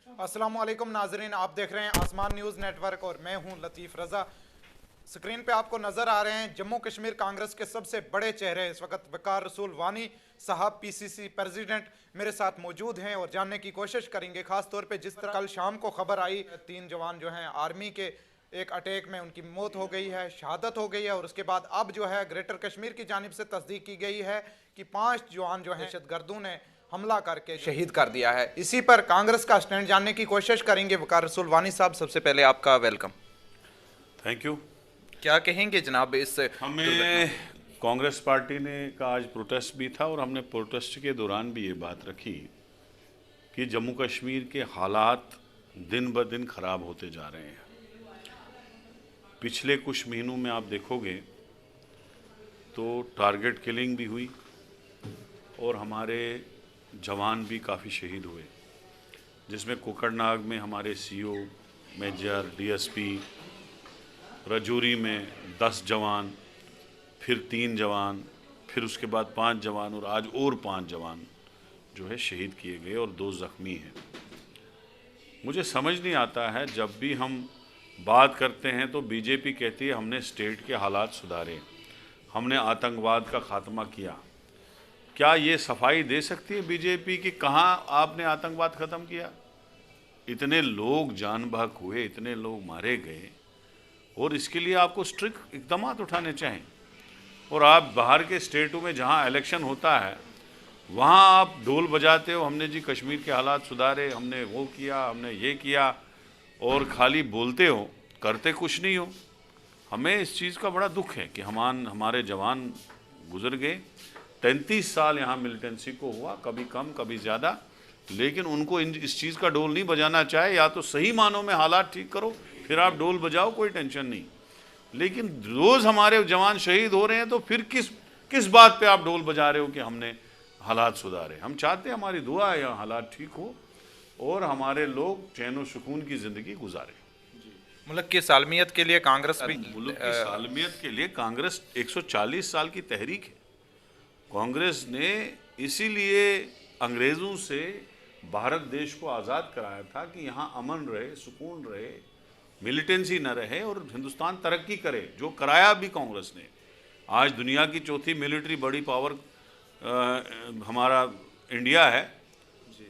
अस्सलाम वालेकुम नाजरीन, आप देख रहे हैं आसमान न्यूज़ नेटवर्क और मैं हूं लतीफ़ रज़ा। स्क्रीन पे आपको नज़र आ रहे हैं जम्मू कश्मीर कांग्रेस के सबसे बड़े चेहरे इस वक्त वकार रसूल वानी साहब पीसीसी प्रेसिडेंट मेरे साथ मौजूद हैं और जानने की कोशिश करेंगे ख़ास तौर पे जिस तरह कल शाम को खबर आई 3 जवान जो हैं आर्मी के एक अटैक में उनकी मौत हो गई है, शहादत हो गई है और उसके बाद अब जो है ग्रेटर कश्मीर की जानिब से तस्दीक की गई है कि 5 जवान जो हैं दहशतगर्दों ने हमला करके शहीद कर दिया है। इसी पर कांग्रेस का स्टैंड जानने की कोशिश करेंगे। वकार रसूल वानी साहब, सबसे पहले आपका वेलकम। Thank you. क्या कहेंगे जनाब इस हमें कांग्रेस पार्टी ने का आज प्रोटेस्ट भी था और हमने प्रोटेस्ट के दौरान भी ये बात रखी कि जम्मू कश्मीर के हालात दिन ब दिन ख़राब होते जा रहे हैं। पिछले कुछ महीनों में आप देखोगे तो टारगेट किलिंग भी हुई और हमारे जवान भी काफ़ी शहीद हुए, जिसमें कोकरनाग में हमारे सीओ, मेजर, डीएसपी, रजौरी में 10 जवान, फिर 3 जवान, फिर उसके बाद 5 जवान और आज और 5 जवान जो है शहीद किए गए और 2 ज़ख्मी हैं। मुझे समझ नहीं आता है, जब भी हम बात करते हैं तो बीजेपी कहती है हमने स्टेट के हालात सुधारे, हमने आतंकवाद का खात्मा किया। क्या ये सफाई दे सकती है बीजेपी कि कहाँ आपने आतंकवाद ख़त्म किया? इतने लोग जान बहक हुए, इतने लोग मारे गए और इसके लिए आपको स्ट्रिक्ट इकदाम उठाने चाहिए। और आप बाहर के स्टेटों में जहाँ इलेक्शन होता है वहाँ आप ढोल बजाते हो, हमने जी कश्मीर के हालात सुधारे, हमने वो किया, हमने ये किया, और खाली बोलते हो, करते कुछ नहीं हो। हमें इस चीज़ का बड़ा दुख है कि हमारे जवान गुजर गए। 33 साल यहाँ मिलिटेंसी को हुआ, कभी कम कभी ज़्यादा, लेकिन उनको इस चीज़ का ढोल नहीं बजाना चाहे। या तो सही मानों में हालात ठीक करो, फिर आप ढोल बजाओ, कोई टेंशन नहीं। लेकिन रोज़ हमारे जवान शहीद हो रहे हैं तो फिर किस बात पे आप ढोल बजा रहे हो कि हमने हालात सुधारे? हम चाहते हैं, हमारी दुआ है यहाँ हालात ठीक हो और हमारे लोग चैन और सुकून की ज़िंदगी गुजारें। मुल्क की सालमियत के लिए कांग्रेस भी मुल्क की सालमियत के लिए कांग्रेस 140 साल की तहरीक है। कांग्रेस ने इसीलिए अंग्रेज़ों से भारत देश को आज़ाद कराया था कि यहाँ अमन रहे, सुकून रहे, मिलिटेंसी न रहे और हिंदुस्तान तरक्की करे, जो कराया भी कांग्रेस ने। आज दुनिया की चौथी मिलिट्री बड़ी पावर हमारा इंडिया है,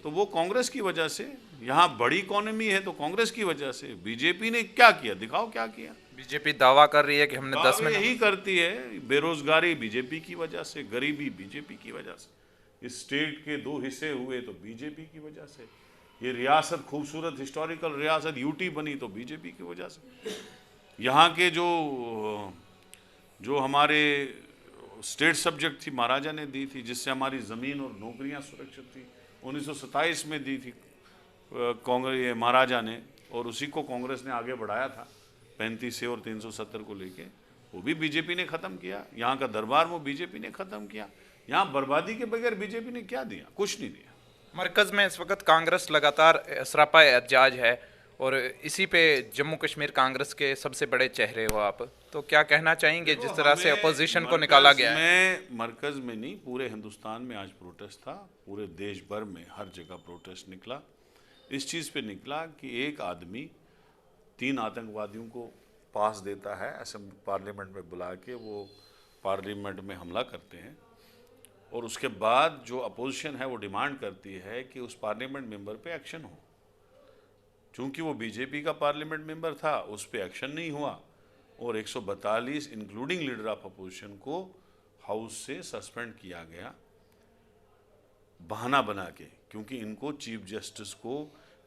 तो वो कांग्रेस की वजह से। यहाँ बड़ी इकोनॉमी है तो कांग्रेस की वजह से। बीजेपी ने क्या किया? दिखाओ क्या किया। बीजेपी दावा कर रही है कि हमने 10 में यही करती है। बेरोजगारी बीजेपी की वजह से, गरीबी बीजेपी की वजह से, इस स्टेट के 2 हिस्से हुए तो बीजेपी की वजह से, ये रियासत खूबसूरत हिस्टोरिकल रियासत यूटी बनी तो बीजेपी की वजह से। यहाँ के जो हमारे स्टेट सब्जेक्ट थी महाराजा ने दी थी, जिससे हमारी ज़मीन और नौकरियाँ सुरक्षित थी, 1927 में दी थी कांग्रेस महाराजा ने, और उसी को कांग्रेस ने आगे बढ़ाया था 35 से और 370 को लेके। वो भी बीजेपी ने ख़त्म किया। यहाँ का दरबार वो बीजेपी ने ख़त्म किया। यहाँ बर्बादी के बगैर बीजेपी ने क्या दिया? कुछ नहीं दिया। मरकज़ में इस वक्त कांग्रेस लगातार सरापा एहतजाज है और इसी पे जम्मू कश्मीर कांग्रेस के सबसे बड़े चेहरे हो आप, तो क्या कहना चाहेंगे जिस तरह से अपोजिशन को निकाला गया है? मरकज़ में नहीं, पूरे हिंदुस्तान में आज प्रोटेस्ट था, पूरे देश भर में हर जगह प्रोटेस्ट निकला। इस चीज़ पे निकला कि एक आदमी 3 आतंकवादियों को पास देता है, असेंबली पार्लियामेंट में बुला के वो पार्लियामेंट में हमला करते हैं, और उसके बाद जो अपोजिशन है वो डिमांड करती है कि उस पार्लियामेंट मेंबर पे एक्शन हो। चूँकि वो बीजेपी का पार्लियामेंट मेंबर था, उस पर एक्शन नहीं हुआ और 142 इंक्लूडिंग लीडर ऑफ अपोजिशन को हाउस से सस्पेंड किया गया, बहाना बना के, क्योंकि इनको चीफ जस्टिस को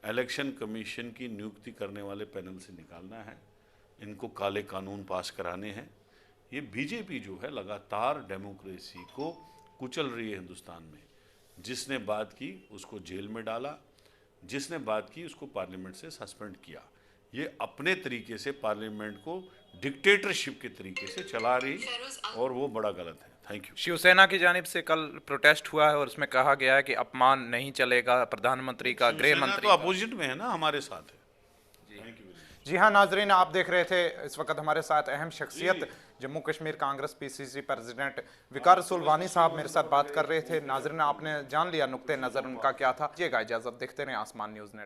इलेक्शन कमीशन की नियुक्ति करने वाले पैनल से निकालना है, इनको काले कानून पास कराने हैं। ये बीजेपी जो है लगातार डेमोक्रेसी को कुचल रही है हिंदुस्तान में। जिसने बात की उसको जेल में डाला, जिसने बात की उसको पार्लियामेंट से सस्पेंड किया। ये अपने तरीके से पार्लियामेंट को डिक्टेटरशिप के तरीके से चला रही और वो बड़ा गलत है। Thank you. शिवसेना की जानिब से कल प्रोटेस्ट हुआ है और उसमें कहा गया है कि अपमान नहीं चलेगा प्रधानमंत्री का, गृह मंत्री तो अपोजिट में है ना, हमारे साथ है। जी हाँ नाजरीन, आप देख रहे थे इस वक्त हमारे साथ अहम शख्सियत जम्मू कश्मीर कांग्रेस पीसीसी प्रेसिडेंट वकार रसूल वानी साहब मेरे साथ बात कर रहे थे। नाजरीन, आपने जान लिया नुक्ते नज़र उनका क्या था। इजाज़त, देखते रहे आसमान न्यूज़ नेट।